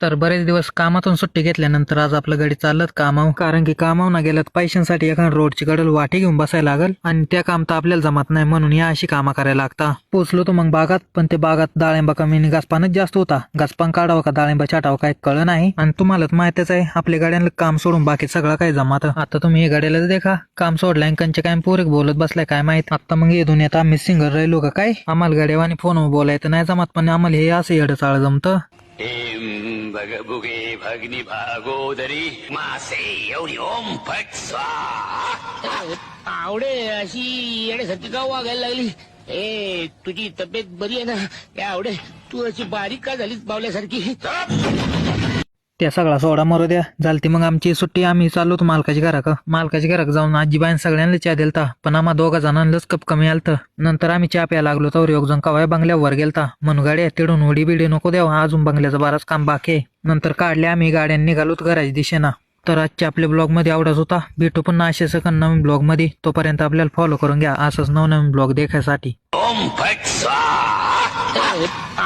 तर बरेच दिवस कामातून सुट्टी घेतल्यानंतर आज आपलं गाडी चालत कामाव, कारण की कामाव ना गेलं पैशांसाठी एका रोडची कडल वाटी घेऊन बसायला लागल आणि त्या काम तर आपल्याला जमत नाही, म्हणून या अशी कामं करायला लागता. पोचलो तो मग बागात, पण ते बागात डाळिंबा कमी आणि घासपानच जास्त होता. घासपान काढावं का डाळिंबा छाटावं काय कळ नाही. आणि तुम्हाला माहितच आहे आपल्या गाड्यांना काम सोडून बाकी सगळं काय जमत. आता तुम्ही हे गाड्याला देखा काम सोडलं कंचे काय पोरे बोलत बसलाय काय माहित. आता मग ये दुनियात आम्ही सिंगर राहिलो का काय. आम्हाला गाड्यावानी फोन बोलायचं नाही जमत, पण आम्हाला हे असं येडं चाळ जमतं. भगभुगे भगनी भागोदरी मासे एवढी ओम फट स्वाहा. आवडे अशी येण्यासाठी का वागायला लागली. तुझी तब्येत बरी आहे ना. आवडे तू अशी बारीक का झालीस बावल्यासारखी. त्या सगळा सोडा मरू द्या. झालती मग आमची सुट्टी. आम्ही चाललो होतो मालकाच्या घराक जाऊन आजीबाईन सगळ्यांना चहा दिलता, पण आम्हा दोघा जणांनाच कप कमी आलतं. नंतर आम्ही चहा प्यायला लागलो तर एक जण कवाय बंगल्यावर गेलता, म्हणून गाड्या तिडून उडी बिडी नको द्यावा, अजून बंगल्याचं बराच काम बाकी आहे. नंतर काढले आम्ही गाड्यांनी निघालो घराच्या दिशेना. तर आजच्या आपल्या ब्लॉग मध्ये आवडत होता. भेटू पुन्हा असेच नवीन ब्लॉग मध्ये. तोपर्यंत आपल्याला फॉलो करून घ्या असंच नवनवीन ब्लॉग देखायसाठी. ओम फट स्वाहा.